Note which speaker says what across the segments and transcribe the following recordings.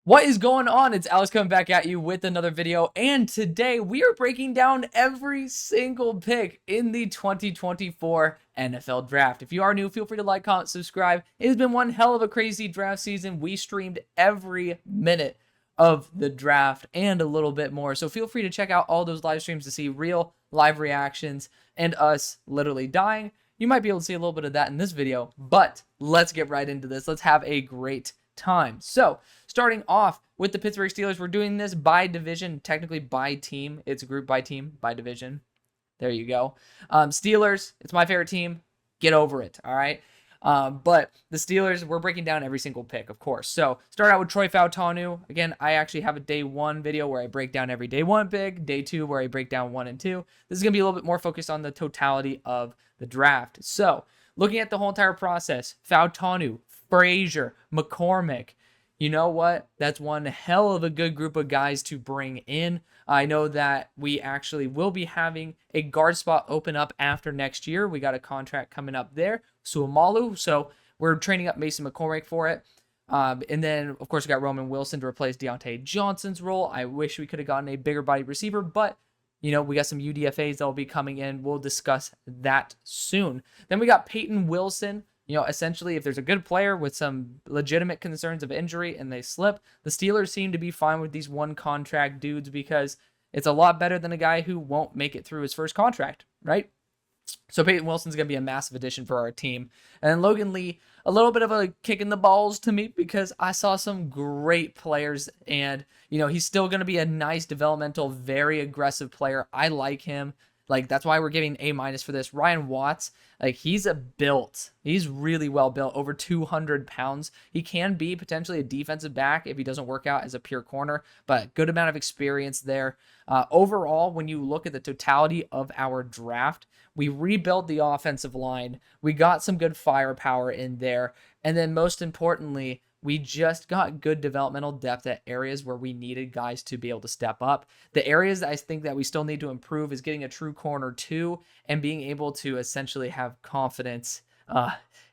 Speaker 1: What is going on? It's Alex coming back at you with another video, and today we are breaking down every single pick in the 2024 NFL Draft. If you are new, feel free to like, comment, subscribe. It has been one hell of a crazy draft season. We streamed every minute of the draft and a little bit more, so feel free to check out all those live streams to see real live reactions and us literally dying. You might be able to see a little bit of that in this video, but let's get right into this. Let's have a great time. So starting off with the Pittsburgh Steelers, we're doing this by division, technically by team. It's a group by team, by division. There you go. Steelers, it's my favorite team. Get over it, all right? But the Steelers, we're breaking down every single pick, of course. So start out with Troy Fautanu. Again, I actually have a day one video where I break down every day one pick, day two where I break down 1 and 2. This is going to be a little bit more focused on the totality of the draft. So looking at the whole entire process, Fautanu, Frazier, McCormick, you know what? That's one hell of a good group of guys to bring in. I know that we actually will be having a guard spot open up after next year. We got a contract coming up there, Suomalu. So we're training up Mason McCormick for it. And then, of course, we got Roman Wilson to replace Deontay Johnson's role. I wish we could have gotten a bigger body receiver, but you know, we got some UDFAs that will be coming in. We'll discuss that soon. Then we got Peyton Wilson. You know, essentially, if there's a good player with some legitimate concerns of injury and they slip, the Steelers seem to be fine with these one contract dudes because it's a lot better than a guy who won't make it through his first contract, right? So Peyton Wilson's going to be a massive addition for our team. And then Logan Lee, a little bit of a kick in the balls to me because I saw some great players and, you know, he's still going to be a nice developmental, very aggressive player. I like him. Like, that's why we're giving A- for this. Ryan Watts, like, he's really well built, over 200 pounds. He can be potentially a defensive back if he doesn't work out as a pure corner, but good amount of experience there. Overall, when you look at the totality of our draft, we rebuilt the offensive line. We got some good firepower in there. And then most importantly, we just got good developmental depth at areas where we needed guys to be able to step up. The areas that I think that we still need to improve is getting a true corner 2 and being able to essentially have confidence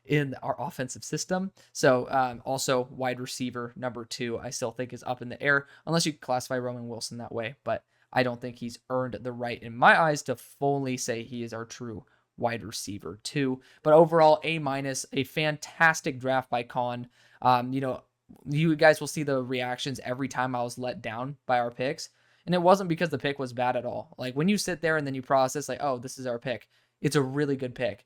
Speaker 1: in our offensive system. So also wide receiver number 2, I still think is up in the air, unless you classify Roman Wilson that way. But I don't think he's earned the right in my eyes to fully say he is our true wide receiver 2. But overall, A-, a fantastic draft by Con. You know, you guys will see the reactions every time I was let down by our picks. And it wasn't because the pick was bad at all. Like, when you sit there and then you process, like, oh, this is our pick, it's a really good pick.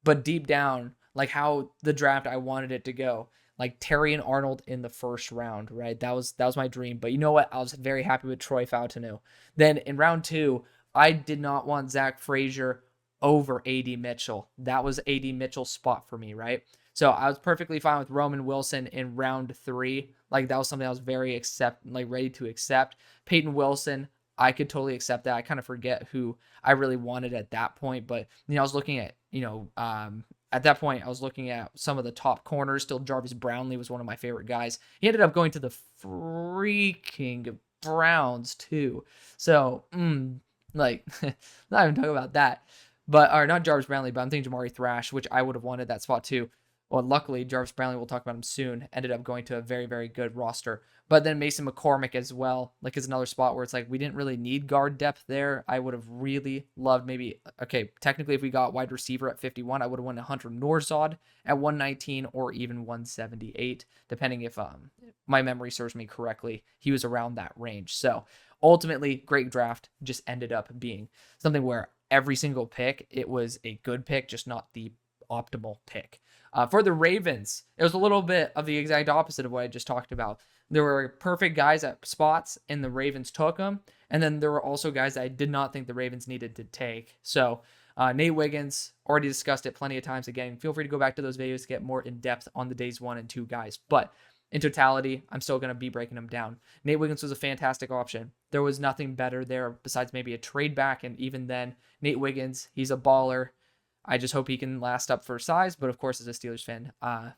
Speaker 1: But deep down, like how the draft I wanted it to go, like Terry and Arnold in the first round, right? That was my dream. But you know what? I was very happy with Troy Fautanu. Then in round 2, I did not want Zach Frazier over A.D. Mitchell. That was A.D. Mitchell's spot for me, right? So I was perfectly fine with Roman Wilson in round 3. Like, that was something I was very ready to accept. Peyton Wilson, I could totally accept that. I kind of forget who I really wanted at that point, but you know, I was looking at, you know, at that point, I was looking at some of the top corners. Still, Jarvis Brownlee was one of my favorite guys. He ended up going to the freaking Browns too. So, like, not even talking about that. But, or not Jarvis Brownlee, but I'm thinking Jamari Thrash, which I would have wanted that spot too. Well, luckily, Jarvis Brownlee, we'll talk about him soon, ended up going to a very, very good roster. But then Mason McCormick as well, like, is another spot where it's like we didn't really need guard depth there. I would have really loved maybe, okay, technically if we got wide receiver at 51, I would have wanted Hunter Norzad at 119 or even 178, depending if my memory serves me correctly. He was around that range. So ultimately, great draft, just ended up being something where every single pick, it was a good pick, just not the optimal pick. For the Ravens, it was a little bit of the exact opposite of what I just talked about. There were perfect guys at spots, and the Ravens took them. And then there were also guys that I did not think the Ravens needed to take. So Nate Wiggins, already discussed it plenty of times. Again, feel free to go back to those videos to get more in depth on the days 1 and 2 guys. But in totality, I'm still going to be breaking them down. Nate Wiggins was a fantastic option. There was nothing better there besides maybe a trade back. And even then, Nate Wiggins, he's a baller. I just hope he can last up for size. But of course, as a Steelers fan,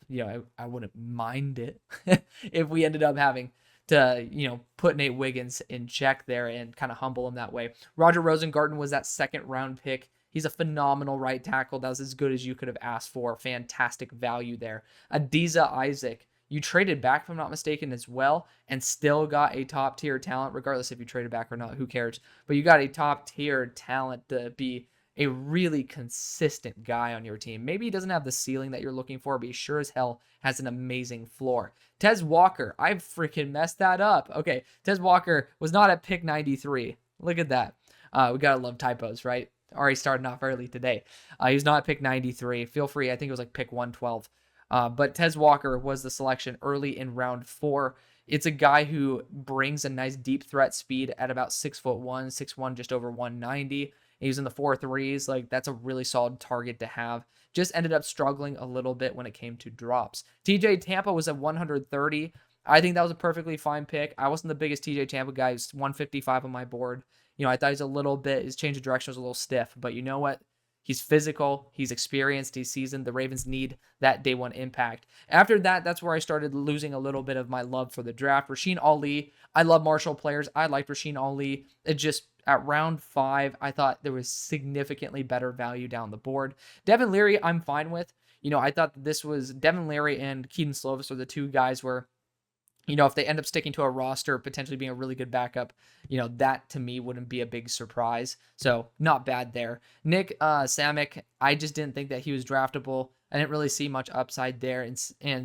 Speaker 1: you know, I wouldn't mind it if we ended up having to, you know, put Nate Wiggins in check there and kind of humble him that way. Roger Rosengarten was that 2nd round pick. He's a phenomenal right tackle. That was as good as you could have asked for. Fantastic value there. Adiza Isaac, You traded back, if I'm not mistaken, as well, and still got a top tier talent, regardless if you traded back or not, who cares? But you got a top tier talent to be a really consistent guy on your team. Maybe he doesn't have the ceiling that you're looking for, but he sure as hell has an amazing floor. Tez Walker, I freaking messed that up. Okay, Tez Walker was not at pick 93. Look at that. We gotta love typos, right? Already starting off early today. He was not at pick 93. Feel free, I think it was like pick 112. But Tez Walker was the selection early in round 4. It's a guy who brings a nice deep threat speed at about 6'1", 6'1", just over 190. He's in the 4.3s. Like, that's a really solid target to have. Just ended up struggling a little bit when it came to drops. TJ Tampa was at 130. I think that was a perfectly fine pick. I wasn't the biggest TJ Tampa guy. He's 155 on my board. I thought he's a little bit, his change of direction was a little stiff, but you know what? He's physical, he's experienced, he's seasoned. The Ravens need that day one impact. After that, that's where I started losing a little bit of my love for the draft. Rasheen Ali, I love Marshall players. I liked Rasheen Ali. It just, at round 5, I thought there was significantly better value down the board. Devin Leary, I'm fine with. I thought that this was Devin Leary and Keaton Slovis are the two guys where, if they end up sticking to a roster, potentially being a really good backup, that to me wouldn't be a big surprise. So not bad there. Nick Samick, I just didn't think that he was draftable. I didn't really see much upside there. And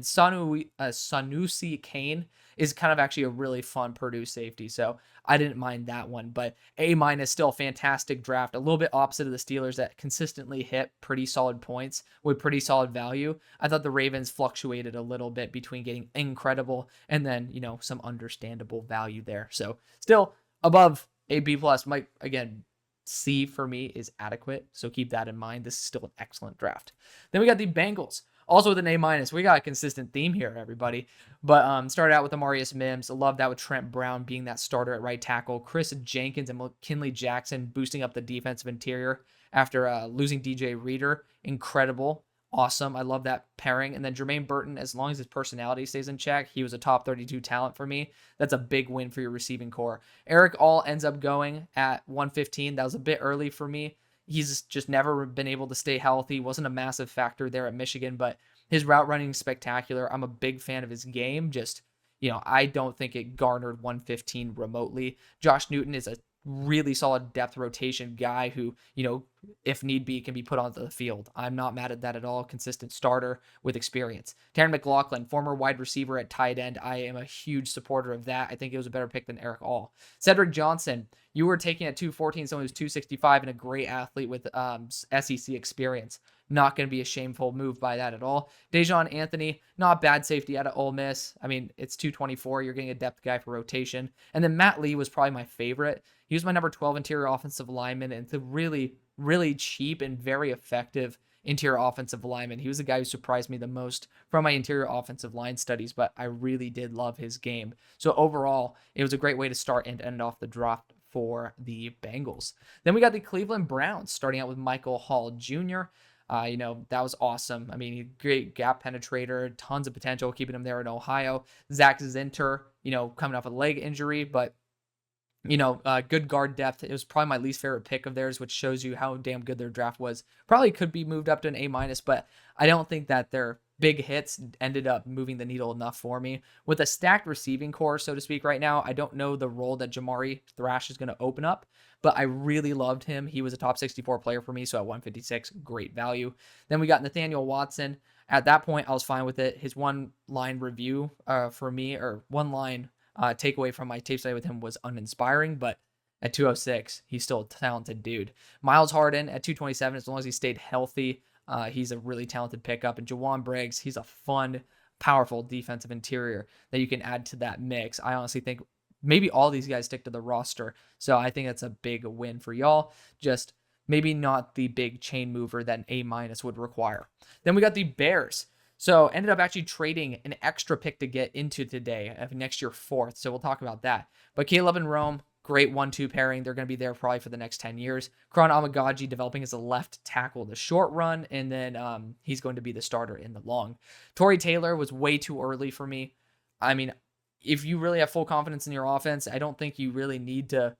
Speaker 1: Sanusi Kane is kind of actually a really fun Purdue safety. So I didn't mind that one. But A- still a fantastic draft. A little bit opposite of the Steelers that consistently hit pretty solid points with pretty solid value. I thought the Ravens fluctuated a little bit between getting incredible and then, some understandable value there. So still above a B+. Might, again, C for me is adequate, so keep that in mind. This is still an excellent draft. Then we got the Bengals, also with an A-. We got a consistent theme here, everybody. But started out with Amarius Mims. I love that with Trent Brown being that starter at right tackle. Chris Jenkins and McKinley Jackson boosting up the defensive interior after losing DJ Reader. Incredible. Awesome. I love that pairing. And then Jermaine Burton, as long as his personality stays in check, he was a top 32 talent for me. That's a big win for your receiving core. Eric All ends up going at 115. That was a bit early for me. He's just never been able to stay healthy. Wasn't a massive factor there at Michigan, but his route running is spectacular. I'm a big fan of his game. Just, I don't think it garnered 115 remotely. Josh Newton is a really solid depth rotation guy who, if need be, can be put onto the field. I'm not mad at that at all. Consistent starter with experience. Taron McLaughlin, former wide receiver at tight end. I am a huge supporter of that. I think it was a better pick than Eric All. Cedric Johnson, you were taking at 214, someone who's 265 and a great athlete with SEC experience. Not going to be a shameful move by that at all. Dejon Anthony, not bad safety out of Ole Miss. I mean, it's 224. You're getting a depth guy for rotation. And then Matt Lee was probably my favorite. He was my number 12 interior offensive lineman, and it's a really, really cheap and very effective interior offensive lineman. He was the guy who surprised me the most from my interior offensive line studies, but I really did love his game. So overall, it was a great way to start and end off the draft for the Bengals. Then we got the Cleveland Browns, starting out with Michael Hall Jr. That was awesome. I mean, great gap penetrator, tons of potential, keeping him there in Ohio. Zach Zinter, coming off a leg injury, but good guard depth. It was probably my least favorite pick of theirs, which shows you how damn good their draft was. Probably could be moved up to an A-, but I don't think that their big hits ended up moving the needle enough for me. With a stacked receiving core, so to speak, right now, I don't know the role that Jamari Thrash is going to open up, but I really loved him. He was a top 64 player for me, so at 156, great value. Then we got Nathaniel Watson. At that point, I was fine with it. His one-line review for me, or one-line takeaway from my tape study with him was uninspiring, but at 206, he's still a talented dude. Miles Harden at 227, as long as he stayed healthy, he's a really talented pickup. And Jawan Briggs, he's a fun, powerful defensive interior that you can add to that mix. I honestly think maybe all these guys stick to the roster, so I think that's a big win for y'all. Just maybe not the big chain mover that an A- would require. Then we got the Bears. So ended up actually trading an extra pick to get into today of next year 4th. So we'll talk about that. But Caleb and Rome, great 1-2 pairing. They're going to be there probably for the next 10 years. Kron Amagaji developing as a left tackle in the short run, and then he's going to be the starter in the long. Torrey Taylor was way too early for me. I mean, if you really have full confidence in your offense, I don't think you really need to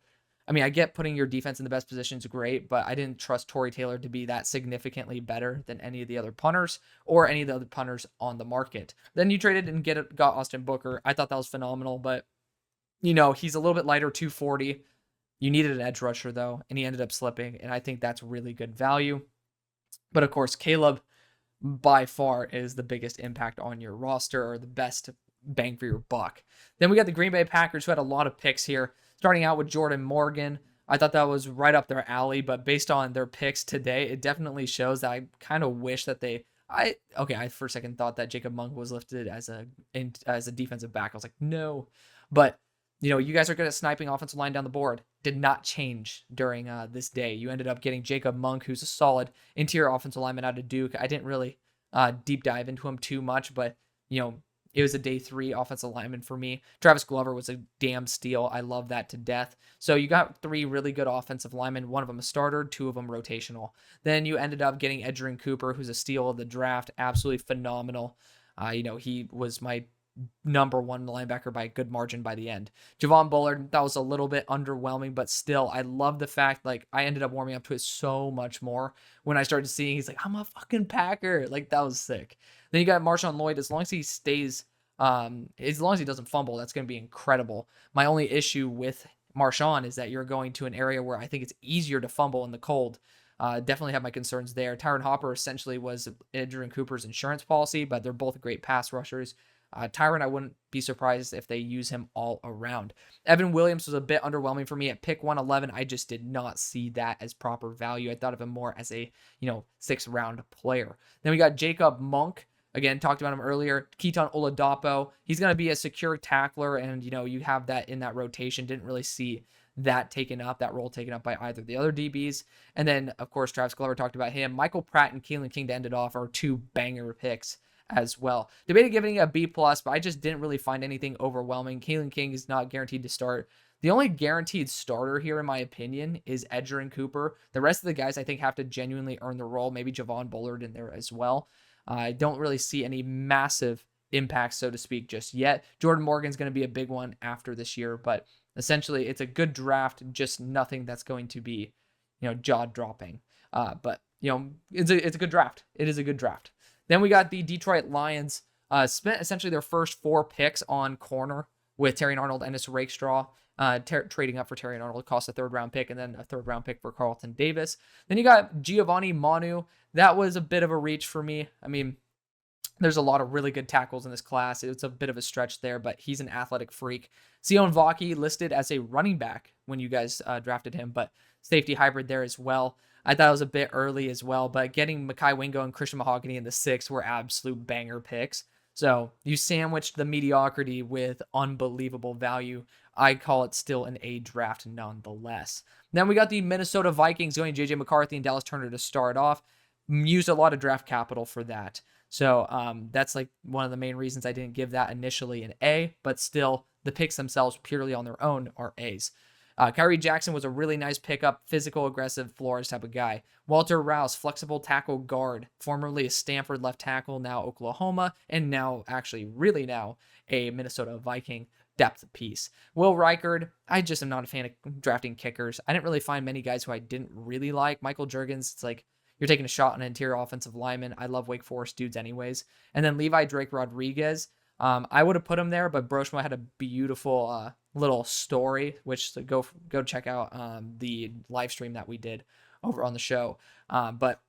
Speaker 1: I mean, I get putting your defense in the best position is great, but I didn't trust Torrey Taylor to be that significantly better than any of the other punters or any of the other punters on the market. Then you traded and got Austin Booker. I thought that was phenomenal, but he's a little bit lighter, 240. You needed an edge rusher though, and he ended up slipping, and I think that's really good value. But of course, Caleb by far is the biggest impact on your roster, or the best bang for your buck. Then we got the Green Bay Packers, who had a lot of picks here. Starting out with Jordan Morgan, I thought that was right up their alley, but based on their picks today, it definitely shows that I kind of wish that I for a second thought that Jacob Monk was listed as a defensive back. I was like, no. But, you guys are good at sniping offensive line down the board. Did not change during this day. You ended up getting Jacob Monk, who's a solid interior offensive lineman out of Duke. I didn't really deep dive into him too much, but, it was a day 3 offensive lineman for me. Travis Glover was a damn steal. I love that to death. So you got 3 really good offensive linemen. One of them a starter, 2 of them rotational. Then you ended up getting Edgerrin Cooper, who's a steal of the draft. Absolutely phenomenal. He was my number 1 linebacker by a good margin by the end. Javon Bullard, that was a little bit underwhelming, but still, I love the fact, I ended up warming up to it so much more when I started seeing he's like, I'm a fucking Packer. That was sick. Then you got Marshawn Lloyd. As long as he stays, as long as he doesn't fumble, that's going to be incredible. My only issue with Marshawn is that you're going to an area where I think it's easier to fumble in the cold. Definitely have my concerns there. Tyron Hopper essentially was Edgerrin Cooper's insurance policy, but they're both great pass rushers. Tyron, I wouldn't be surprised if they use him all around. Evan Williams was a bit underwhelming for me at pick 111. I just did not see that as proper value. I thought of him more as a, 6th round player. Then we got Jacob Monk. Again, talked about him earlier. Keaton Oladapo. He's going to be a secure tackler, and, you have that in that rotation. Didn't really see that role taken up by either the other DBs. And then, of course, Travis Glover, talked about him. Michael Pratt and Keelan King to end it off are 2 banger picks as well. Debated giving it a B+, but I just didn't really find anything overwhelming. Keelan King is not guaranteed to start. The only guaranteed starter here, in my opinion, is Edgerrin Cooper. The rest of the guys, I think, have to genuinely earn the role. Maybe Javon Bullard in there as well. I don't really see any massive impact, so to speak, just yet. Jordan Morgan's going to be a big one after this year, but essentially it's a good draft, just nothing that's going to be, jaw-dropping. But, it's a good draft. It is a good draft. Then we got the Detroit Lions, spent essentially their first 4 picks on corner with Terry Arnold and Ennis Rakestraw, trading up for Terry Arnold, cost a 3rd round pick, and then a 3rd round pick for Carlton Davis. Then you got Giovanni Manu. That was a bit of a reach for me. I mean, there's a lot of really good tackles in this class. It's a bit of a stretch there, but he's an athletic freak. Sion Vaki listed as a running back when you guys drafted him, but safety hybrid there as well. I thought it was a bit early as well, but getting Mekhi Wingo and Christian Mahogany in the 6th were absolute banger picks. So you sandwiched the mediocrity with unbelievable value. I call it still an A draft nonetheless. Then we got the Minnesota Vikings going J.J. McCarthy and Dallas Turner to start off. Used a lot of draft capital for that. So that's one of the main reasons I didn't give that initially an A, but still the picks themselves purely on their own are A's. Kyrie Jackson was a really nice pickup, physical, aggressive, Flores type of guy. Walter Rouse, flexible tackle guard, formerly a Stanford left tackle, now Oklahoma, and now a Minnesota Viking depth piece. Will Reichard, I just am not a fan of drafting kickers. I didn't really find many guys who I didn't really like. Michael Juergens, it's you're taking a shot on an interior offensive lineman. I love Wake Forest dudes anyways. And then Levi Drake Rodriguez, I would have put him there, but Broshma had a beautiful little story, which go check out the live stream that we did over on the show. But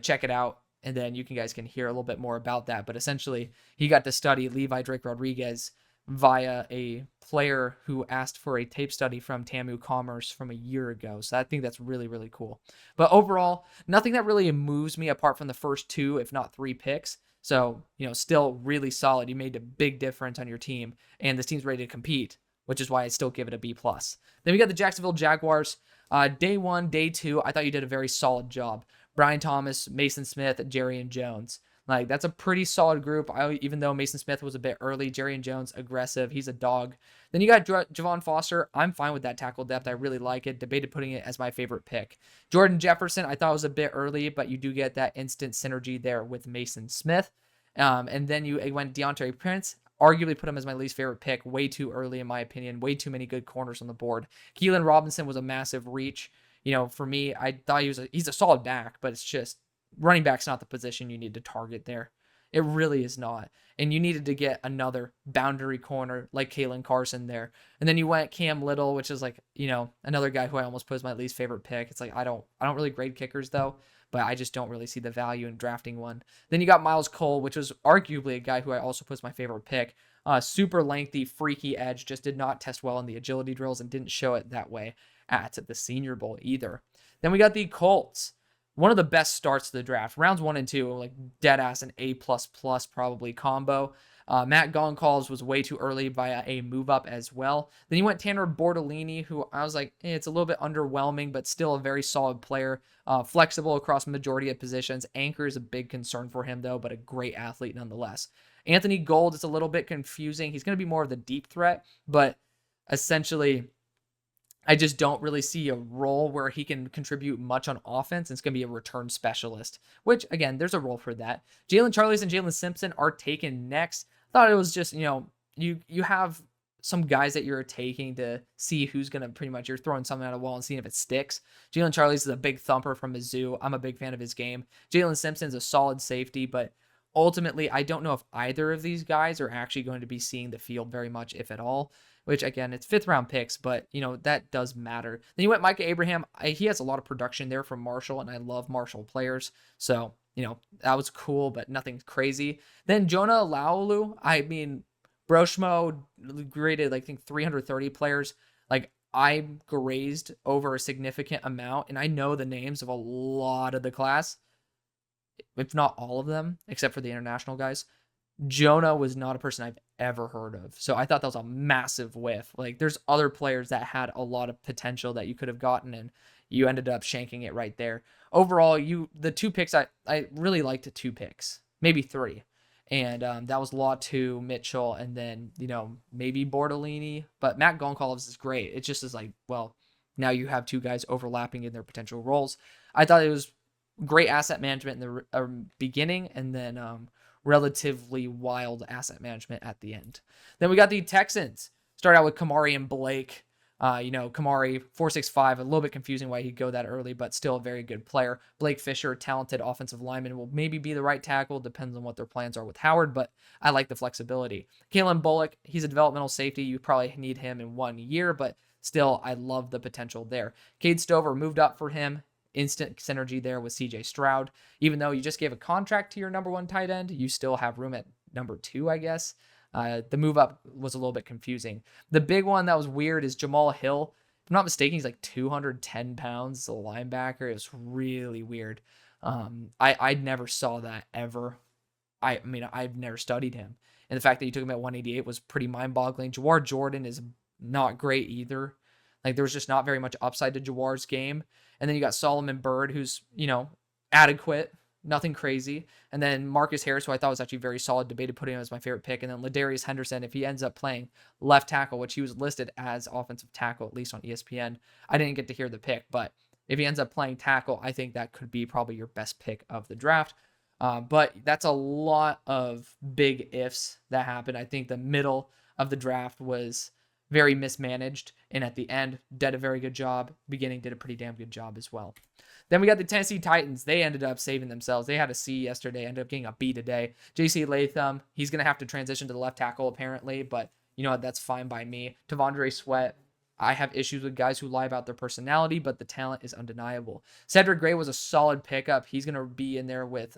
Speaker 1: check it out, and then you guys can hear a little bit more about that. But essentially, he got to study Levi Drake Rodriguez via a player who asked for a tape study from TAMU Commerce from a year ago. So I think that's really, really cool. But overall, nothing that really moves me apart from the first 2, if not 3 picks. So, still really solid. You made a big difference on your team, and this team's ready to compete, which is why I still give it a B+. Then we got the Jacksonville Jaguars. Day 1, day 2, I thought you did a very solid job. Brian Thomas, Mason Smith, Jerrion Jones. That's a pretty solid group. Even though Mason Smith was a bit early, Jerrion Jones, aggressive. He's a dog. Then you got Javon Foster. I'm fine with that tackle depth. I really like it. Debated putting it as my favorite pick. Jordan Jefferson, I thought was a bit early, but you do get that instant synergy there with Mason Smith. And then you went Deontay Prince. arguably put him as my least favorite pick. Way too early, in my opinion. Way too many good corners on the board. Keelan Robinson was a massive reach. For me, I thought he's a solid back, but it's just running back's not the position you need to target there. It really is not. And you needed to get another boundary corner like Kalen Carson there. And then you went Cam Little, which is like, another guy who I almost put as my least favorite pick. It's like, I don't really grade kickers though, but I just don't really see the value in drafting one. Then you got Miles Cole, which was arguably a guy who I also put as my favorite pick. Super lengthy, freaky edge, just did not test well in the agility drills and didn't show it that way at the Senior Bowl either. Then we got the Colts. One of the best starts to the draft. Rounds 1 and 2, like dead ass an A++ probably combo. Matt Goncalves was way too early via a move up as well. Then you went Tanner Bortolini, who I was like, it's a little bit underwhelming, but still a very solid player. Flexible across majority of positions. Anchor is a big concern for him though, but a great athlete nonetheless. Anthony Gold is a little bit confusing. He's going to be more of the deep threat, but essentially I just don't really see a role where he can contribute much on offense. It's going to be a return specialist, which, again, there's a role for that. Jalen Charlies and Jalen Simpson are taken next. Thought it was just, you have some guys that you're taking to see who's going to pretty much, you're throwing something at a wall and seeing if it sticks. Jalen Charlies is a big thumper from Mizzou. I'm a big fan of his game. Jalen Simpson's a solid safety, but ultimately, I don't know if either of these guys are actually going to be seeing the field very much, if at all. Which, again, it's 5th round picks, but, that does matter. Then you went Micah Abraham. He has a lot of production there from Marshall, and I love Marshall players. So, that was cool, but nothing crazy. Then Jonah Laulu. I mean, Broshmo graded, I think, 330 players. Like, I grazed over a significant amount, and I know the names of a lot of the class, if not all of them, except for the international guys. Jonah was not a person I've ever heard of. So I thought that was a massive whiff. Like, there's other players that had a lot of potential that you could have gotten, and you ended up shanking it right there. Overall, the 2 picks, I really liked 2 picks, maybe 3. And that was Latu, Mitchell, and then, maybe Bortolini. But Matt Goncalves is great. It just is like, well, now you have 2 guys overlapping in their potential roles. I thought it was great asset management in the beginning, and then relatively wild asset management at the end. Then we got the Texans. Start out with Kamari and Blake. Kamari, 4.65, a little bit confusing why he'd go that early, but still a very good player. Blake Fisher, talented offensive lineman, will maybe be the right tackle. Depends on what their plans are with Howard, but I like the flexibility. Kalen Bullock, he's a developmental safety. You probably need him in 1 year, but still, I love the potential there. Cade Stover moved up for him. Instant synergy there with CJ Stroud. Even though you just gave a contract to your number 1 tight end, you still have room at number 2, I guess. The move up was a little bit confusing. The big one that was weird is Jamal Hill. If I'm not mistaken, he's like 210 pounds as a linebacker. It was really weird. I never saw that ever. I mean, I've never studied him. And the fact that you took him at 188 was pretty mind-boggling. Jawar Jordan is not great either. Like, there was just not very much upside to Jawar's game. And then you got Solomon Byrd, who's, adequate, nothing crazy. And then Marcus Harris, who I thought was actually very solid, debated putting him as my favorite pick. And then Ladarius Henderson, if he ends up playing left tackle, which he was listed as offensive tackle, at least on ESPN. I didn't get to hear the pick, but if he ends up playing tackle, I think that could be probably your best pick of the draft. But that's a lot of big ifs that happened. I think the middle of the draft was very mismanaged, and at the end did a very good job. Beginning did a pretty damn good job as well. Then we got the Tennessee Titans. They ended up saving themselves. They had a C yesterday, ended up getting a B today. J.C. Latham, he's going to have to transition to the left tackle apparently, but you know what, that's fine by me. Tavondre Sweat, I have issues with guys who lie about their personality, but the talent is undeniable. Cedric Gray was a solid pickup. He's going to be in there with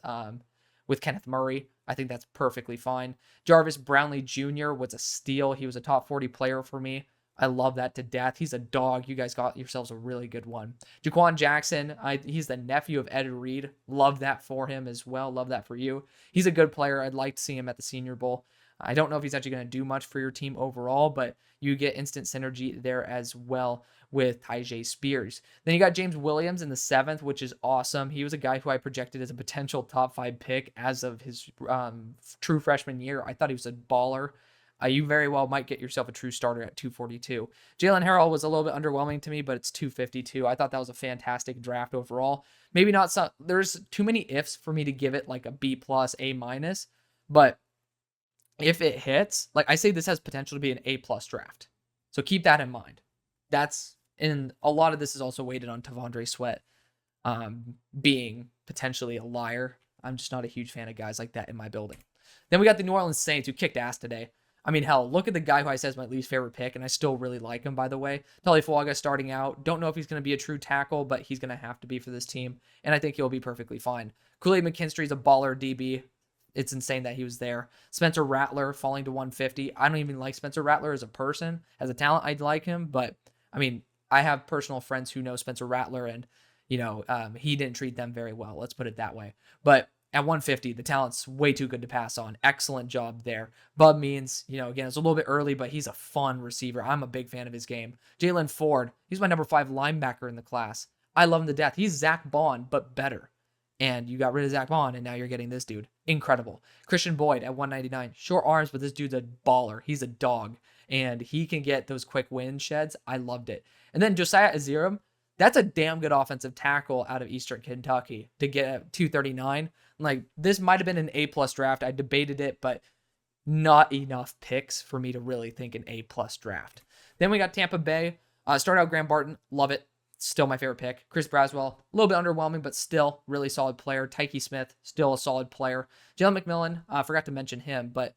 Speaker 1: Kenneth Murray. I think that's perfectly fine. Jarvis Brownlee Jr. was a steal. He was a top 40 player for me. I love that to death. He's a dog. You guys got yourselves a really good one. Jaquan Jackson, he's the nephew of Ed Reed. Love that for him as well. Love that for you. He's a good player. I'd like to see him at the Senior Bowl. I don't know if he's actually going to do much for your team overall, but you get instant synergy there as well with Tyjae Spears. Then you got James Williams in the 7th, which is awesome. He was a guy who I projected as a potential top 5 pick as of his true freshman year. I thought he was a baller. You very well might get yourself a true starter at 242. Jalen Harrell was a little bit underwhelming to me, but it's 252. I thought that was a fantastic draft overall. Maybe not some, there's too many ifs for me to give it like a B plus, A minus, but if it hits, like I say, this has potential to be an A+ draft. So keep that in mind. And a lot of this is also weighted on Tavondre Sweat being potentially a liar. I'm just not a huge fan of guys like that in my building. Then we got the New Orleans Saints, who kicked ass today. I mean, hell, look at the guy who I said is my least favorite pick, and I still really like him, by the way. Talifuaga starting out. Don't know if he's going to be a true tackle, but he's going to have to be for this team, and I think he'll be perfectly fine. Kool-Aid McKinstry's a baller DB. It's insane that he was there. Spencer Rattler falling to 150. I don't even like Spencer Rattler as a person. As a talent, I'd like him, but, I mean, I have personal friends who know Spencer Rattler, and, he didn't treat them very well. Let's put it that way. But at 150, the talent's way too good to pass on. Excellent job there. Bub Means, again, it's a little bit early, but he's a fun receiver. I'm a big fan of his game. Jalen Ford, he's my number 5 linebacker in the class. I love him to death. He's Zach Bond, but better. And you got rid of Zach Bond, and now you're getting this dude. Incredible. Christian Boyd at 199. Short arms, but this dude's a baller. He's a dog, and he can get those quick wind sheds. I loved it. And then Josiah Aziram, that's a damn good offensive tackle out of Eastern Kentucky to get at 239. Like, this might have been an A+ draft. I debated it, but not enough picks for me to really think an A+ draft. Then we got Tampa Bay. Start out Graham Barton. Love it. Still my favorite pick. Chris Braswell, a little bit underwhelming, but still really solid player. Tyke Smith, still a solid player. Jalen McMillan, I forgot to mention him, but,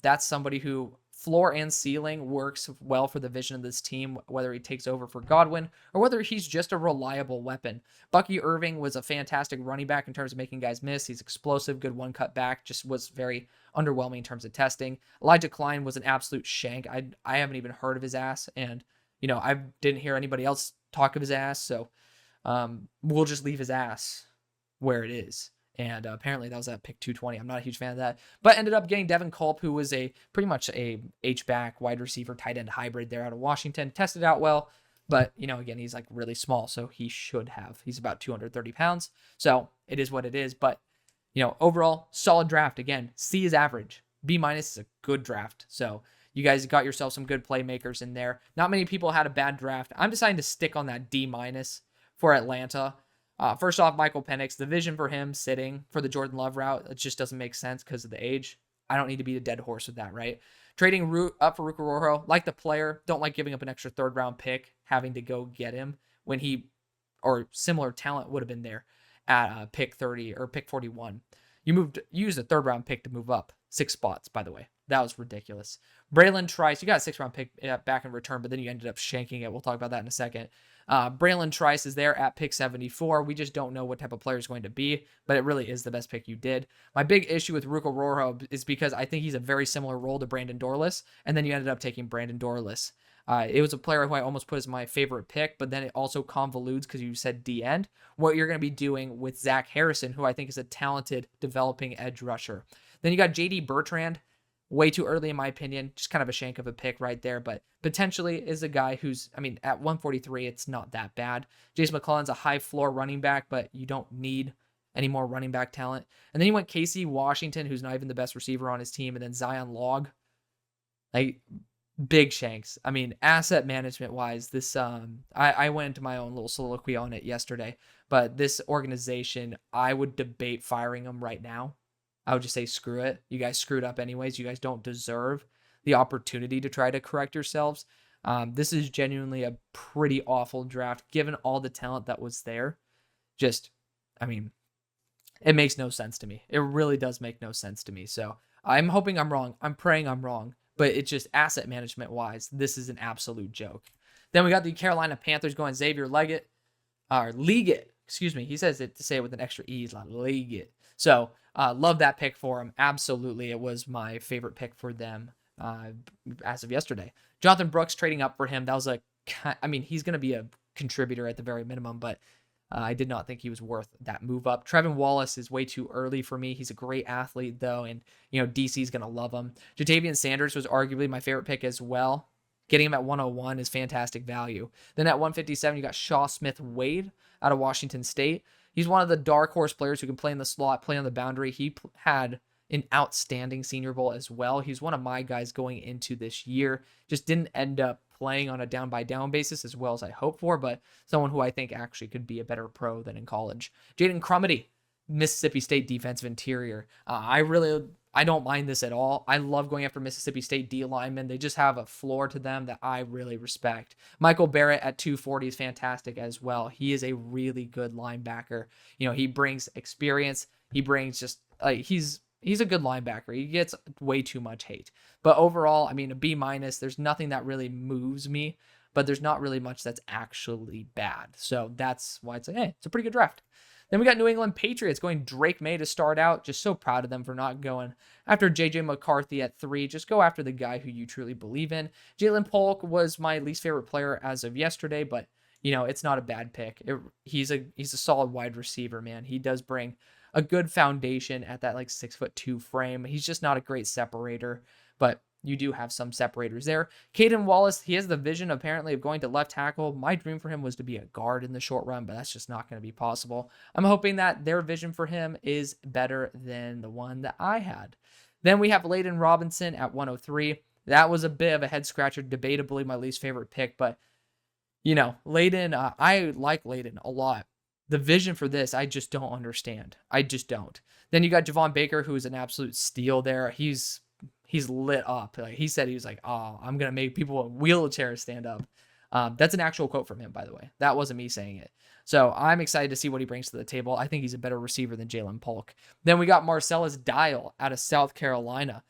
Speaker 1: that's somebody who floor and ceiling works well for the vision of this team, whether he takes over for Godwin or whether he's just a reliable weapon. Bucky Irving was a fantastic running back in terms of making guys miss. He's explosive, good one cut back, just was very underwhelming in terms of testing. Elijah Klein was an absolute shank. I haven't even heard of his ass, and, I didn't hear anybody else talk of his ass, so we'll just leave his ass where it is. And apparently that was at pick 220. I'm not a huge fan of that. But ended up getting Devin Culp, who was pretty much a H-back, wide receiver, tight end hybrid there out of Washington. Tested out well. But, again, he's like really small, so he should have. He's about 230 pounds. So it is what it is. But, overall, solid draft. Again, C is average. B- is a good draft. So you guys got yourself some good playmakers in there. Not many people had a bad draft. I'm deciding to stick on that D- for Atlanta. First off, Michael Penix, the vision for him sitting for the Jordan Love route, it just doesn't make sense because of the age. I don't need to be a dead horse with that, right? Trading up for Ruka Roro, like the player, don't like giving up an extra 3rd round pick, having to go get him when he, or similar talent would have been there at pick 30 or pick 41. You used a 3rd round pick to move up 6 spots, by the way. That was ridiculous. Braylon Trice, you got a 6th round pick back in return, but then you ended up shanking it. We'll talk about that in a second. Braylon Trice is there at pick 74. We just don't know what type of player is going to be, but it really is the best pick you did. My big issue with Ruka Roro is because I think he's a very similar role to Brandon Dorless, and then you ended up taking Brandon Dorless. It was a player who I almost put as my favorite pick, but then it also convolutes because you said D-end, what you're going to be doing with Zach Harrison, who I think is a talented, developing edge rusher. Then you got J.D. Bertrand. Way too early, in my opinion. Just kind of a shank of a pick right there, but potentially is a guy who's, at 143, it's not that bad. Jason McClellan's a high floor running back, but you don't need any more running back talent. And then you went Casey Washington, who's not even the best receiver on his team, and then Zion Log. Like, big shanks. Asset management wise, this, I went into my own little soliloquy on it yesterday, but this organization, I would debate firing them right now. I would just say, screw it. You guys screwed up anyways. You guys don't deserve the opportunity to try to correct yourselves. This is genuinely a pretty awful draft, given all the talent that was there. Just, it makes no sense to me. It really does make no sense to me. So I'm hoping I'm wrong. I'm praying I'm wrong. But it's just asset management wise, this is an absolute joke. Then we got the Carolina Panthers going Xavier Leggett. Leggett. Excuse me. He says it to say it with an extra E. It's like Leggett. So, love that pick for him. Absolutely. It was my favorite pick for them as of yesterday. Jonathan Brooks trading up for him. That was he's going to be a contributor at the very minimum, but I did not think he was worth that move up. Trevin Wallace is way too early for me. He's a great athlete, though, and, DC's going to love him. Jatavian Sanders was arguably my favorite pick as well. Getting him at 101 is fantastic value. Then at 157, you got Shaw Smith Wade out of Washington State. He's one of the dark horse players who can play in the slot, play on the boundary. He had an outstanding Senior Bowl as well. He's one of my guys going into this year. Just didn't end up playing on a down-by-down basis as well as I hoped for, but someone who I think actually could be a better pro than in college. Jaden Crumity, Mississippi State defensive interior. I I don't mind this at all. I love going after Mississippi State D linemen. They just have a floor to them that I really respect. Michael Barrett at 240 is fantastic as well. He is a really good linebacker. He brings experience. He brings just he's a good linebacker. He gets way too much hate. But overall, I mean, a B-. There's nothing that really moves me, but there's not really much that's actually bad. So that's why it's it's a pretty good draft. Then we got New England Patriots going Drake May to start out. Just so proud of them for not going after J.J. McCarthy at 3. Just go after the guy who you truly believe in. Jalen Polk was my least favorite player as of yesterday, but, it's not a bad pick. He's a solid wide receiver, man. He does bring a good foundation at that 6'2" frame. He's just not a great separator, but you do have some separators there. Caden Wallace, he has the vision apparently of going to left tackle. My dream for him was to be a guard in the short run, but that's just not going to be possible. I'm hoping that their vision for him is better than the one that I had. Then we have Layden Robinson at 103. That was a bit of a head scratcher, debatably my least favorite pick, but Layden, I like Layden a lot. The vision for this, I just don't understand. I just don't. Then you got Javon Baker, who is an absolute steal there. He's lit up. He said he was like, "Oh, I'm gonna make people in wheelchairs stand up." That's an actual quote from him, by the way. That wasn't me saying it. So I'm excited to see what he brings to the table. I think he's a better receiver than Jalen Polk. Then we got Marcellus Dial out of South Carolina.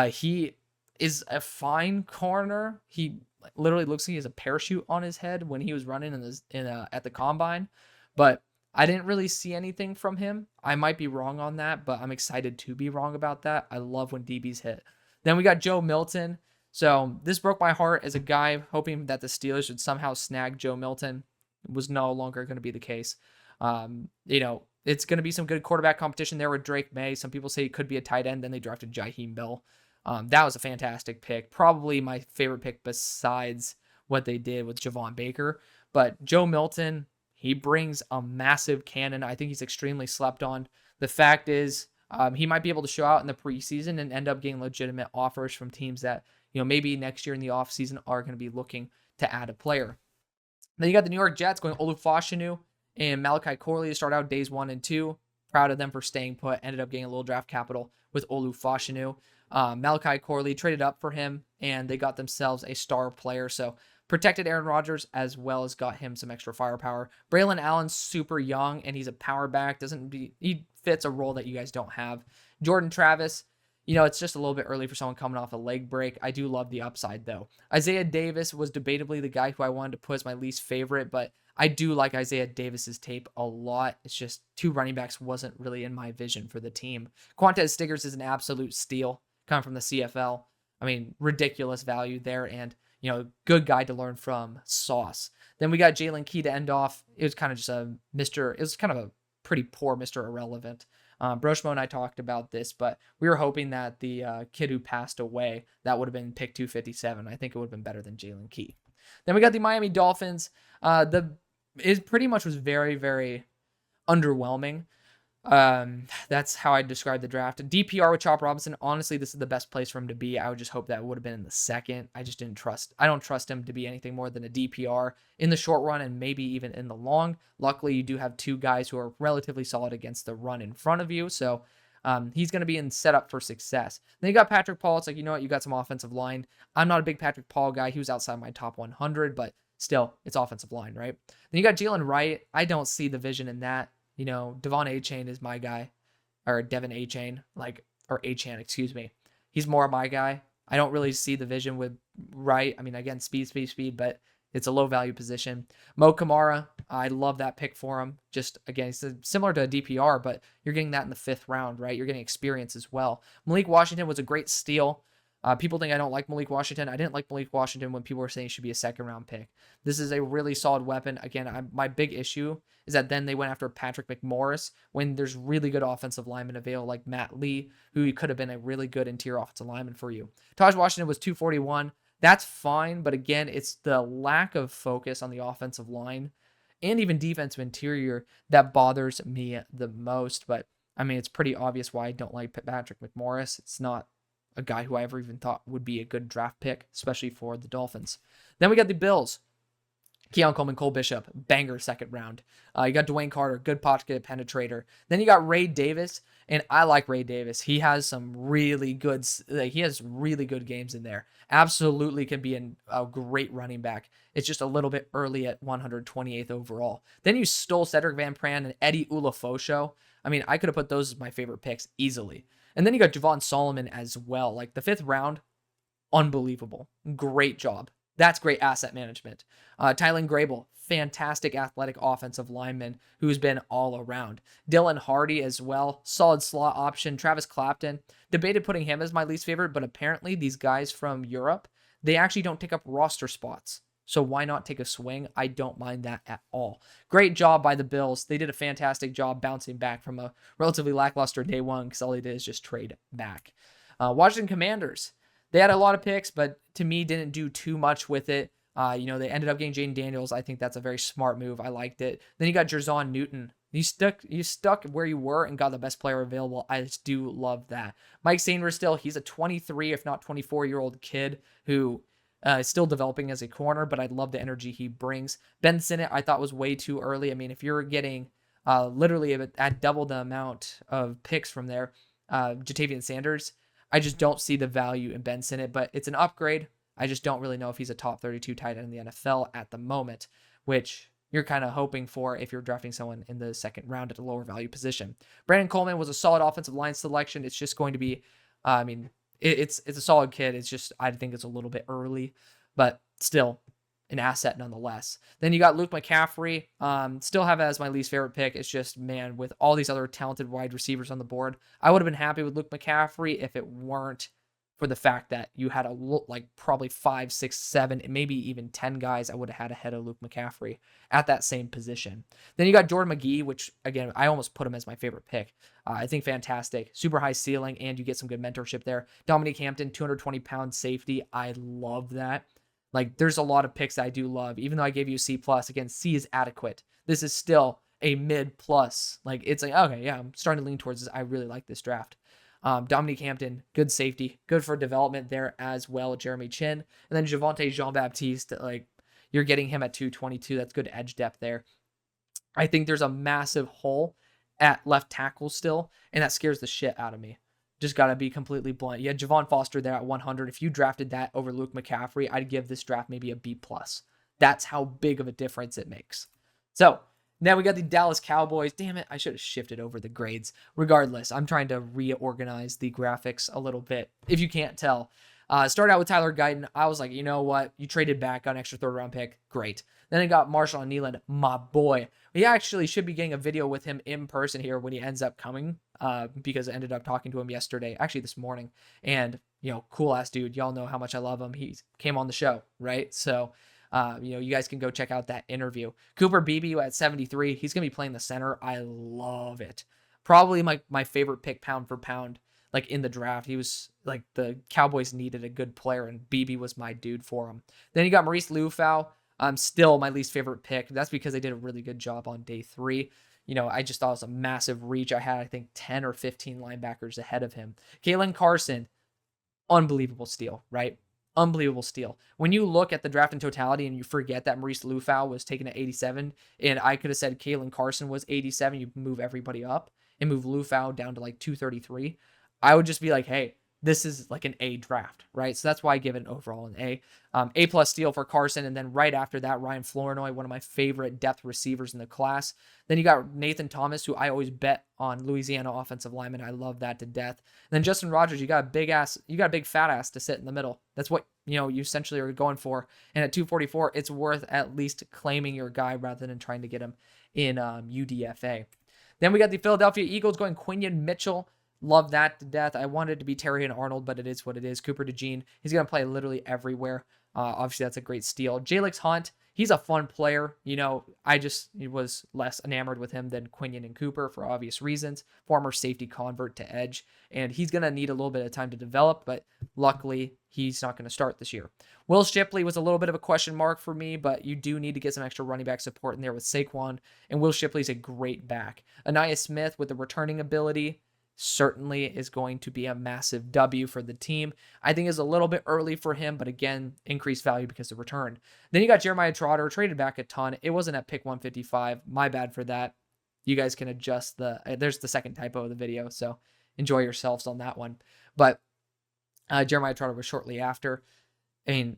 Speaker 1: He is a fine corner. He literally looks like he has a parachute on his head when he was running at the combine, but I didn't really see anything from him. I might be wrong on that, but I'm excited to be wrong about that. I love when DBs hit. Then we got Joe Milton. So this broke my heart as a guy hoping that the Steelers should somehow snag Joe Milton. It was no longer going to be the case. It's going to be some good quarterback competition there with Drake May. Some people say he could be a tight end. Then they drafted Jaheim Bell. That was a fantastic pick. Probably my favorite pick besides what they did with Javon Baker. But Joe Milton, he brings a massive cannon. I think he's extremely slept on. The fact is, he might be able to show out in the preseason and end up getting legitimate offers from teams that, maybe next year in the offseason are going to be looking to add a player. Then you got the New York Jets going Olufoshinu and Malachi Corley to start out days 1 and 2. Proud of them for staying put. Ended up getting a little draft capital with Olufoshinu. Malachi Corley traded up for him, and they got themselves a star player. So protected Aaron Rodgers as well as got him some extra firepower. Braylon Allen's super young, and he's a power back. He fits a role that you guys don't have. Jordan Travis, it's just a little bit early for someone coming off a leg break. I do love the upside, though. Isaiah Davis was debatably the guy who I wanted to put as my least favorite, but I do like Isaiah Davis's tape a lot. It's just 2 running backs wasn't really in my vision for the team. Quantez Stiggers is an absolute steal coming from the CFL. I mean, ridiculous value there, and good guy to learn from. Sauce. Then we got Jalen Key to end off. It was kind of just it was kind of a pretty poor Mr. Irrelevant. Broshmo and I talked about this, but we were hoping that the kid who passed away, that would have been pick 257. I think it would have been better than Jalen Key. Then we got the Miami Dolphins. It pretty much was very, very underwhelming. That's how I describe the draft. DPR with Chop Robinson. Honestly, this is the best place for him to be. I would just hope that it would have been in the second. I don't trust him to be anything more than a DPR in the short run and maybe even in the long. Luckily, you do have 2 guys who are relatively solid against the run in front of you. So he's going to be in setup for success. Then you got Patrick Paul. It's like, you got some offensive line. I'm not a big Patrick Paul guy. He was outside my top 100, but still, it's offensive line, right? Then you got Jalen Wright. I don't see the vision in that. Devon A-Chain is my guy, or Devin A-Chain, or A-Chan, excuse me. He's more my guy. I don't really see the vision with Wright. I mean, again, speed, but it's a low value position. Mo Kamara, I love that pick for him. Just, again, it's similar to a DPR, but you're getting that in the 5th round, right? You're getting experience as well. Malik Washington was a great steal. People think I don't like Malik Washington. I didn't like Malik Washington when people were saying he should be a 2nd round pick. This is a really solid weapon. Again, my big issue is that then they went after Patrick McMorris when there's really good offensive linemen available like Matt Lee, who could have been a really good interior offensive lineman for you. Taj Washington was 241. That's fine, but again, it's the lack of focus on the offensive line and even defensive interior that bothers me the most. But, I mean, it's pretty obvious why I don't like Patrick McMorris. It's not a guy who I ever even thought would be a good draft pick, especially for the Dolphins. Then we got the Bills. Keon Coleman, Cole Bishop, banger second round. You got Dwayne Carter, good pocket penetrator. Then you got Ray Davis, and I like Ray Davis. He has some really good, he has really good games in there. Absolutely can be a great running back. It's just a little bit early at 128th overall. Then you stole Cedric Van Pran and Eddie Ulafosho. I mean, I could have put those as my favorite picks easily. And then you got Javon Solomon as well. Like the 5th round, unbelievable. Great job. That's great asset management. Tylen Grable, fantastic athletic offensive lineman who's been all around. Dylan Hardy as well, solid slot option. Travis Clapton, debated putting him as my least favorite, but apparently these guys from Europe, they actually don't take up roster spots. So why not take a swing? I don't mind that at all. Great job by the Bills. They did a fantastic job bouncing back from a relatively lackluster day one because all they did is just trade back. Washington Commanders. They had a lot of picks, but to me, didn't do too much with it. They ended up getting Jaden Daniels. I think that's a very smart move. I liked it. Then you got Jerzon Newton. You stuck where you were and got the best player available. I just do love that. Mike Sainristil, he's a 23, if not 24-year-old kid who is still developing as a corner, but I love the energy he brings. Ben Sinnott, I thought was way too early. I mean, if you're getting literally at double the amount of picks from there, Jatavian Sanders, I just don't see the value in Ben Sinnott, but it's an upgrade. I just don't really know if he's a top 32 tight end in the NFL at the moment, which you're kind of hoping for if you're drafting someone in the second round at a lower value position. Brandon Coleman was a solid offensive line selection. It's just going to be, it's a solid kid. It's just, I think it's a little bit early, but still an asset nonetheless. Then you got Luke McCaffrey. Still have it as my least favorite pick. It's just, man, with all these other talented wide receivers on the board, I would have been happy with Luke McCaffrey if it weren't for the fact that you had probably 5, 6, 7, maybe even 10 guys I would have had ahead of Luke McCaffrey at that same position. Then you got Jordan McGee, which, again, I almost put him as my favorite pick. I think fantastic. Super high ceiling, and you get some good mentorship there. Dominique Hampton, 220-pound safety. I love that. Like, there's a lot of picks that I do love. Even though I gave you a C+, again, C is adequate. This is still a mid plus. Like, it's like, okay, yeah, I'm starting to lean towards this. I really like this draft. Dominique Hampton, good safety, good for development there as well. Jeremy Chin. And then Javonte Jean-Baptiste, like, you're getting him at 222. That's good edge depth there. I think there's a massive hole at left tackle still, and that scares the shit out of me. Just got to be completely blunt. You had Javon Foster there at 100. If you drafted that over Luke McCaffrey, I'd give this draft maybe a B+. That's how big of a difference it makes. So now we got the Dallas Cowboys. Damn it, I should have shifted over the grades. Regardless, I'm trying to reorganize the graphics a little bit, if you can't tell. Start out with Tyler Guyton. I was like, you know what? You traded back on extra third-round pick. Great. Then I got Marshall Nealand, my boy. We actually should be getting a video with him in person here when he ends up coming, because I ended up talking to him yesterday, actually this morning. And, cool-ass dude. Y'all know how much I love him. He came on the show, right? So, you guys can go check out that interview. Cooper Beebe at 73. He's going to be playing the center. I love it. Probably my favorite pick pound for pound. Like in the draft, he was like the Cowboys needed a good player, and Beebe was my dude for him. Then you got Maurice Lufau. Still my least favorite pick. That's because they did a really good job on day 3. I just thought it was a massive reach. I had, I think, 10 or 15 linebackers ahead of him. Kalen Carson, unbelievable steal, right? Unbelievable steal. When you look at the draft in totality and you forget that Maurice Lufau was taken at 87, and I could have said Kalen Carson was 87, you move everybody up and move Lufau down to like 233. I would just be like, hey, this is like an A draft, right? So that's why I give it an overall an A. A+ steal for Carson, and then right after that, Ryan Flournoy, one of my favorite depth receivers in the class. Then you got Nathan Thomas, who I always bet on Louisiana offensive lineman. I love that to death. And then Justin Rogers, you got a big fat ass to sit in the middle. That's what you essentially are going for. And at 244, it's worth at least claiming your guy rather than trying to get him in UDFA. Then we got the Philadelphia Eagles going Quinion Mitchell. Love that to death. I wanted it to be Terry and Arnold, but it is what it is. Cooper DeJean, he's going to play literally everywhere. Obviously, that's a great steal. Jalix Hunt, he's a fun player. I just was less enamored with him than Quinion and Cooper for obvious reasons. Former safety convert to edge, and he's going to need a little bit of time to develop, but luckily, he's not going to start this year. Will Shipley was a little bit of a question mark for me, but you do need to get some extra running back support in there with Saquon, and Will Shipley's a great back. Anaya Smith with the returning ability, certainly is going to be a massive W for the team. I think it's a little bit early for him, but again, increased value because of return. Then you got Jeremiah Trotter, traded back a ton. It wasn't at pick 155. My bad for that. You guys can adjust there's the second typo of the video, so enjoy yourselves on that one. But Jeremiah Trotter was shortly after. I mean,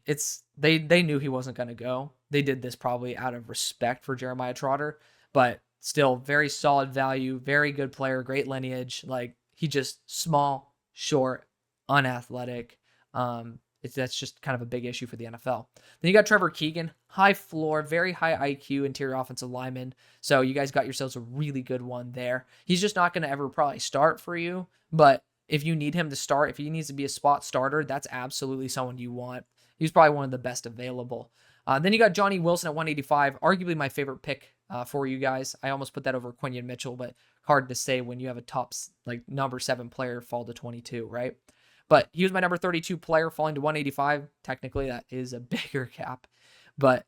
Speaker 1: they knew he wasn't going to go. They did this probably out of respect for Jeremiah Trotter, but still very solid value, very good player, great lineage. Like, he just small, short, unathletic. That's just kind of a big issue for the NFL. Then you got Trevor Keegan, high floor, very high IQ, interior offensive lineman. So you guys got yourselves a really good one there. He's just not going to ever probably start for you, but if you need him to start, if he needs to be a spot starter, that's absolutely someone you want. He's probably one of the best available. Then you got Johnny Wilson at 185, arguably my favorite pick for you guys. I almost put that over Quinion Mitchell, but hard to say when you have a top, like, number 7 player fall to 22, right? But he was my number 32 player, falling to 185. Technically, that is a bigger cap, but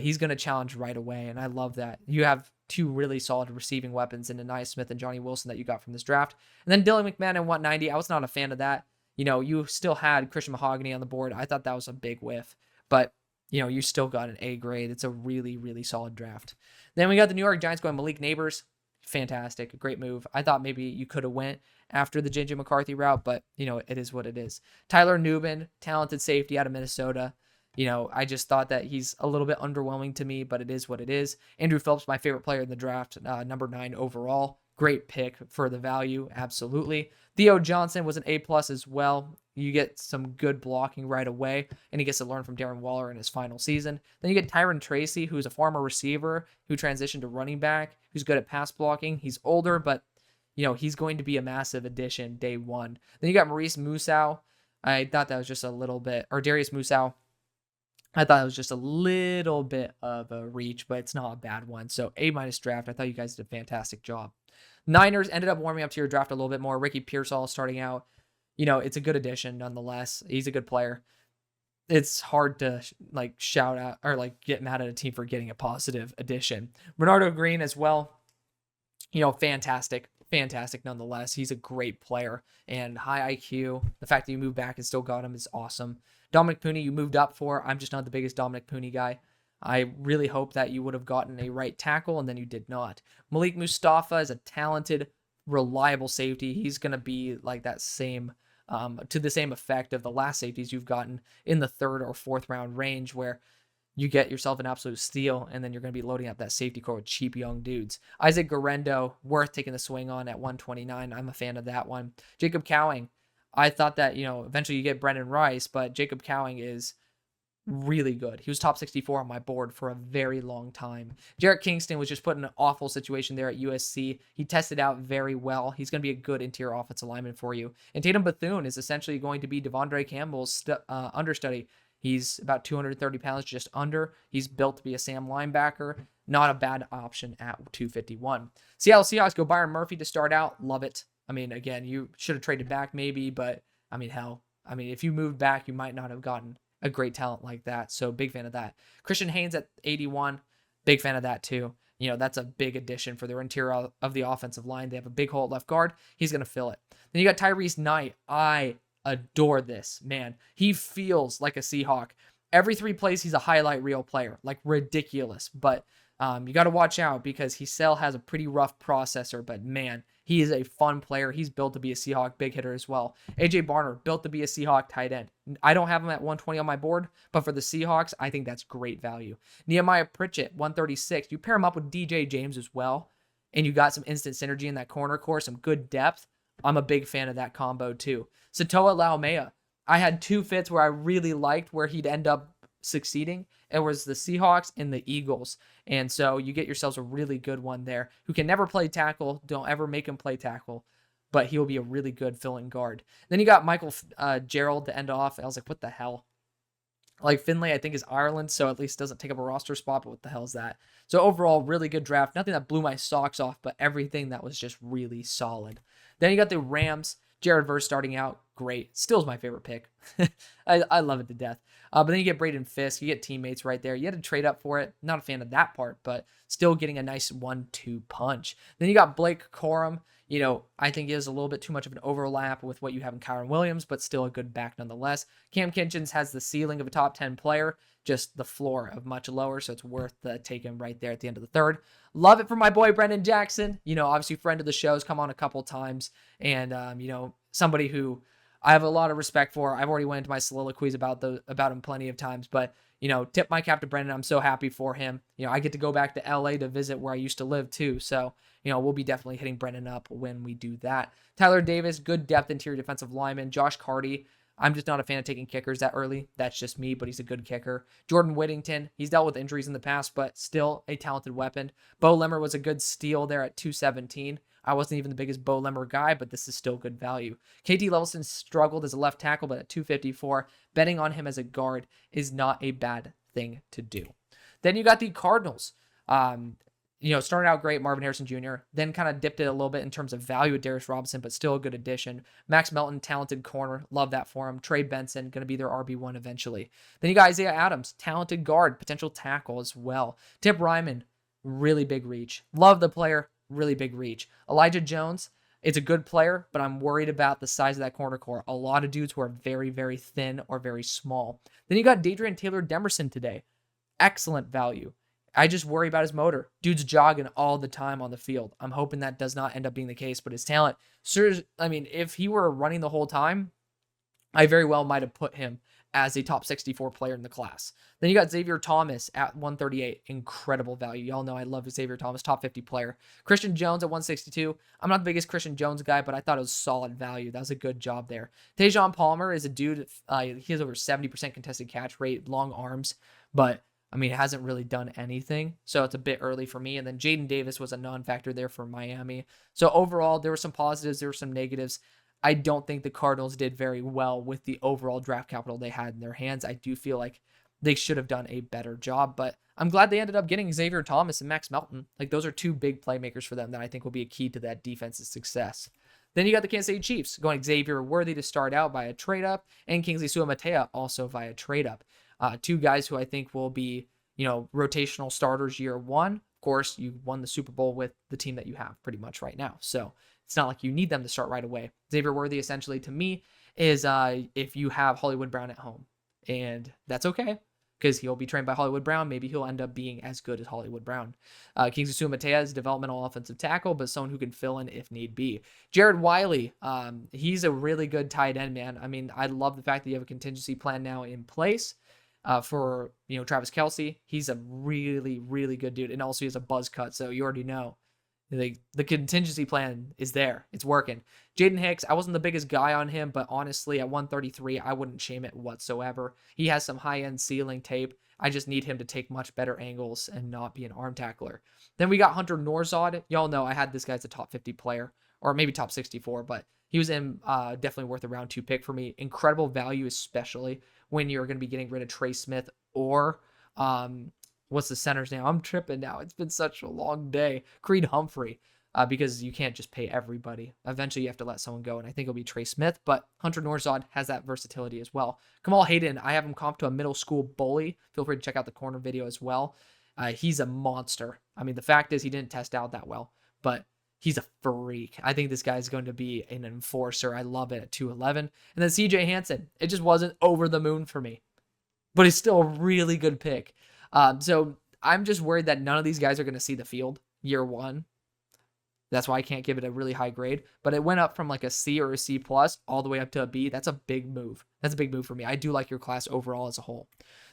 Speaker 1: he's going to challenge right away, and I love that. You have 2 really solid receiving weapons in Anais Smith and Johnny Wilson that you got from this draft. And then Dylan McMahon at 190. I was not a fan of that. You know, you still had Christian Mahogany on the board. I thought that was a big whiff, but you know, you still got an A grade. It's a really, really solid draft. Then we got the New York Giants going Malik Neighbors. Fantastic. A great move. I thought maybe you could have went after the JJ McCarthy route, but you know, it is what it is. Tyler Nubin, talented safety out of Minnesota. You know, I just thought that he's a little bit underwhelming to me, but it is what it is. Andrew Phillips, my favorite player in the draft, number 9 overall. Great pick for the value, absolutely. Theo Johnson was an A+ as well. You get some good blocking right away, and he gets to learn from Darren Waller in his final season. Then you get Tyron Tracy, who's a former receiver who transitioned to running back, who's good at pass blocking. He's older, but you know, he's going to be a massive addition day one. Then you got Maurice Musau. I thought that was just a little bit, or Darius Musau. I thought it was just a little bit of a reach, but it's not a bad one. So A- draft. I thought you guys did a fantastic job. Niners ended up warming up to your draft a little bit more. Ricky Pearsall starting out. You know, it's a good addition nonetheless. He's a good player. It's hard to like shout out or like get mad at a team for getting a positive addition. Bernardo Green as well. You know, fantastic nonetheless. He's a great player and high IQ. The fact that you moved back and still got him is awesome. Dominic Pooney, you moved up for. I'm just not the biggest Dominic Pooney guy. I really hope that you would have gotten a right tackle, and then you did not. Malik Mustafa is a talented, reliable safety. He's going to be like that same, to the same effect of the last safeties you've gotten in the 3rd or 4th round range, where you get yourself an absolute steal, and then you're going to be loading up that safety core with cheap young dudes. Isaac Garendo, worth taking the swing on at 129. I'm a fan of that one. Jacob Cowing, I thought that, you know, eventually you get Brendan Rice, but Jacob Cowing is really good. He was top 64 on my board for a very long time. Jarrett Kingston was just put in an awful situation there at USC. He tested out very well. He's going to be a good interior offensive lineman for you. And Tatum Bethune is essentially going to be Devondre Campbell's understudy. He's about 230 pounds, just under. He's built to be a Sam linebacker. Not a bad option at 251. Seattle Seahawks go Byron Murphy to start out. Love it. I mean, again, you should have traded back maybe, but I mean, hell. I mean, if you moved back, you might not have gotten a great talent like that. So big fan of that. Christian Haynes at 81. Big fan of that too. You know, that's a big addition for their interior of the offensive line. They have a big hole at left guard. He's going to fill it. Then you got Tyrese Knight. I adore this, man. He feels like a Seahawk. Every 3 plays, he's a highlight reel player. Like, ridiculous. But you got to watch out because he still has a pretty rough processor. But, man, he is a fun player. He's built to be a Seahawk big hitter as well. A.J. Barner, built to be a Seahawk tight end. I don't have him at 120 on my board, but for the Seahawks, I think that's great value. Nehemiah Pritchett, 136. You pair him up with DJ James as well, and you got some instant synergy in that corner core, some good depth. I'm a big fan of that combo too. Satoa Laumea, I had 2 fits where I really liked where he'd end up succeeding. It was the Seahawks and the Eagles. And so you get yourselves a really good one there who can never play tackle. Don't ever make him play tackle, but he'll be a really good filling guard. Then you got Michael Gerald to end off. I was like, what the hell? Like, Finlay, I think, is Ireland, so at least doesn't take up a roster spot, but what the hell is that? So overall, really good draft. Nothing that blew my socks off, but everything that was just really solid. Then you got the Rams. Jared Verse starting out, great. Still is my favorite pick. I love it to death. But then you get Braden Fisk. You get teammates right there. You had to trade up for it. Not a fan of that part, but still getting a nice 1-2 punch. Then you got Blake Corum. I think he has a little bit too much of an overlap with what you have in Kyron Williams, but still a good back nonetheless. Cam Kinchens has the ceiling of a top 10 player, just the floor of much lower, so it's worth the taking right there at the end of the third. Love it for my boy Brendan Jackson. Obviously friend of the show, has come on a couple times, and somebody who I have a lot of respect for. I've already went into my soliloquies about him plenty of times, but tip my cap to Brendan. I'm so happy for him. I get to go back to LA to visit where I used to live too, so we'll be definitely hitting Brendan up when we do that. Tyler Davis, good depth interior defensive lineman. Josh Carty, I'm just not a fan of taking kickers that early. That's just me, but he's a good kicker. Jordan Whittington, he's dealt with injuries in the past, but still a talented weapon. Bo Lemmer was a good steal there at 217. I wasn't even the biggest Bo Lemmer guy, but this is still good value. KT Levelson struggled as a left tackle, but at 254, betting on him as a guard is not a bad thing to do. Then you got the Cardinals. Started out great, Marvin Harrison Jr., then kind of dipped it a little bit in terms of value with Darius Robinson, but still a good addition. Max Melton, talented corner. Love that for him. Trey Benson, going to be their RB1 eventually. Then you got Isaiah Adams, talented guard, potential tackle as well. Tip Ryman, really big reach. Love the player, really big reach. Elijah Jones, it's a good player, but I'm worried about the size of that corner core. A lot of dudes who are very, very thin or very small. Then you got Dadrian Taylor-Demerson today. Excellent value. I just worry about his motor. Dude's jogging all the time on the field. I'm hoping that does not end up being the case, but his talent, if he were running the whole time, I very well might have put him as a top 64 player in the class. Then you got Xavier Thomas at 138. Incredible value. Y'all know I love Xavier Thomas, top 50 player. Christian Jones at 162. I'm not the biggest Christian Jones guy, but I thought it was solid value. That was a good job there. Tajon Palmer is a dude. He has over 70% contested catch rate, long arms, but it hasn't really done anything, so it's a bit early for me. And then Jaden Davis was a non-factor there for Miami. So overall, there were some positives, there were some negatives. I don't think the Cardinals did very well with the overall draft capital they had in their hands. I do feel like they should have done a better job, but I'm glad they ended up getting Xavier Thomas and Max Melton. Those are two big playmakers for them that I think will be a key to that defense's success. Then you got the Kansas City Chiefs going Xavier Worthy to start out via trade-up, and Kingsley Suamataia also via trade-up. Two guys who I think will be, rotational starters year one. Of course, you won the Super Bowl with the team that you have pretty much right now. So it's not like you need them to start right away. Xavier Worthy, essentially, to me, is if you have Hollywood Brown at home. And that's okay, because he'll be trained by Hollywood Brown. Maybe he'll end up being as good as Hollywood Brown. Kingsley Suamataia is developmental offensive tackle, but someone who can fill in if need be. Jared Wiley, he's a really good tight end, man. I love the fact that you have a contingency plan now in place. For Travis Kelce. He's a really, really good dude, and also he has a buzz cut, so you already know the contingency plan is there. It's working. Jaden Hicks, I wasn't the biggest guy on him, but honestly, at 133, I wouldn't shame it whatsoever. He has some high-end ceiling tape. I just need him to take much better angles and not be an arm tackler. Then we got Hunter Norzod. Y'all know I had this guy as a top 50 player, or maybe top 64, but he was definitely worth a round 2 pick for me. Incredible value, especially when you're going to be getting rid of Trey Smith or what's the center's name? I'm tripping now. It's been such a long day. Creed Humphrey, because you can't just pay everybody. Eventually, you have to let someone go, and I think it'll be Trey Smith, but Hunter Norzod has that versatility as well. Kamal Hayden, I have him comped to a middle school bully. Feel free to check out the corner video as well. He's a monster. The fact is he didn't test out that well, but he's a freak. I think this guy is going to be an enforcer. I love it at 211. And then CJ Hansen. It just wasn't over the moon for me, but he's still a really good pick. So I'm just worried that none of these guys are going to see the field year one. That's why I can't give it a really high grade, but it went up from like a C or a C plus all the way up to a B. That's a big move. That's a big move for me. I do like your class overall as a whole.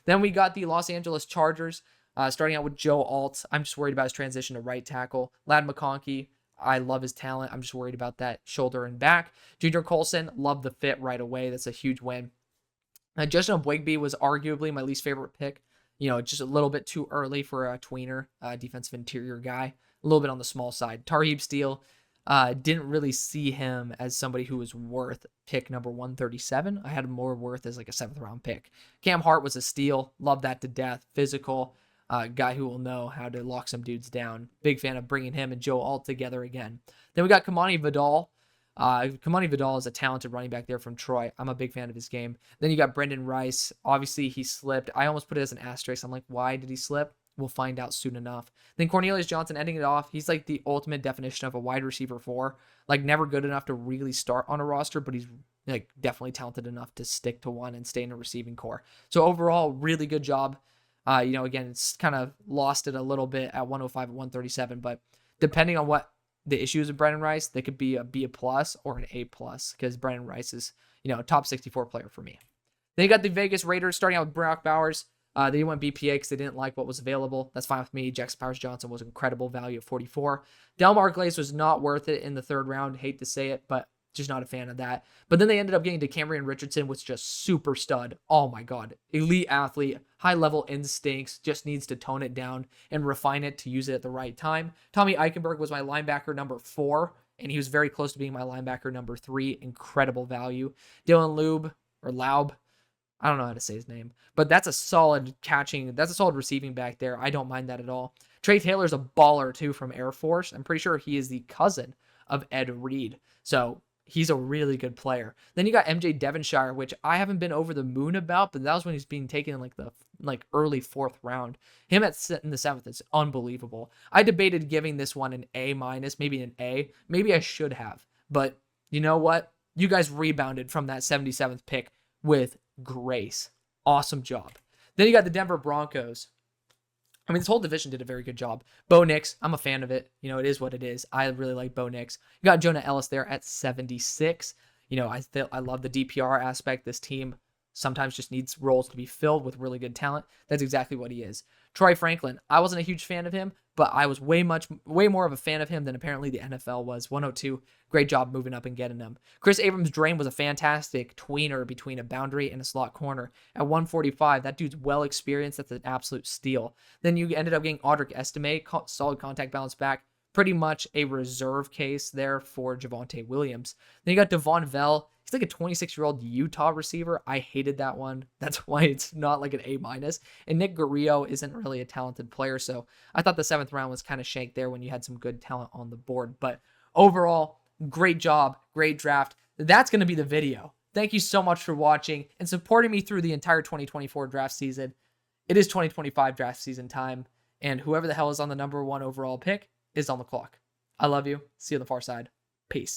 Speaker 1: Then we got the Los Angeles Chargers, starting out with Joe Alt. I'm just worried about his transition to right tackle. Ladd McConkey, I love his talent. I'm just worried about that shoulder and back. Junior Colson, love the fit right away. That's a huge win. Justin Wigby was arguably my least favorite pick. Just a little bit too early for a tweener, defensive interior guy. A little bit on the small side. Tarheeb Steele, didn't really see him as somebody who was worth pick number 137. I had him more worth as like a 7th round pick. Cam Hart was a steal. Love that to death. Physical. Guy who will know how to lock some dudes down. Big fan of bringing him and Joe Alt together again. Then we got Kamani Vidal. Kamani Vidal is a talented running back there from Troy. I'm a big fan of his game. Then you got Brendan Rice. Obviously, he slipped. I almost put it as an asterisk. I'm like, why did he slip? We'll find out soon enough. Then Cornelius Johnson ending it off. He's like the ultimate definition of a wide receiver 4. Like never good enough to really start on a roster, but he's like definitely talented enough to stick to one and stay in a receiving core. So overall, really good job. Again, it's kind of lost it a little bit at 105 and 137, but depending on what the issues with Brendan Rice, they could be a B+ or an A+, because Brendan Rice is, a top 64 player for me. Then you got the Vegas Raiders starting out with Brock Bowers. They went BPA because they didn't like what was available. That's fine with me. Jackson Powers-Johnson was incredible value at 44. Delmar Glaze was not worth it in the third round. Hate to say it, but just not a fan of that. But then they ended up getting DeCamerion Richardson, which is just super stud. Oh my God. Elite athlete, high level instincts, just needs to tone it down and refine it to use it at the right time. Tommy Eichenberg was my linebacker number 4, and he was very close to being my linebacker number 3. Incredible value. Dylan Laub, I don't know how to say his name, but that's a solid receiving back there. I don't mind that at all. Trey Taylor's a baller too from Air Force. I'm pretty sure he is the cousin of Ed Reed. So he's a really good player. Then you got MJ Devonshire, which I haven't been over the moon about, but that was when he's being taken in the early 4th round. Him in the 7th is unbelievable. I debated giving this one an A-, maybe an A. Maybe I should have, but you know what? You guys rebounded from that 77th pick with grace. Awesome job. Then you got the Denver Broncos. I mean, this whole division did a very good job. Bo Nix, I'm a fan of it. It is what it is. I really like Bo Nix. You got Jonah Ellis there at 76. I love the DPR aspect. This team sometimes just needs roles to be filled with really good talent. That's exactly what he is. Troy Franklin, I wasn't a huge fan of him, but I was way more of a fan of him than apparently the NFL was. 102, great job moving up and getting him. Chris Abrams-Drain was a fantastic tweener between a boundary and a slot corner. At 145, that dude's well experienced. That's an absolute steal. Then you ended up getting Audric Estime, solid contact balance back. Pretty much a reserve case there for Javonte Williams. Then you got Devon Vell. He's like a 26-year-old Utah receiver. I hated that one. That's why it's not like an A-. And Nick Guerrillo isn't really a talented player, so I thought the 7th round was kind of shanked there when you had some good talent on the board. But overall, great job, great draft. That's going to be the video. Thank you so much for watching and supporting me through the entire 2024 draft season. It is 2025 draft season time, and whoever the hell is on the number 1 overall pick is on the clock. I love you. See you on the far side. Peace.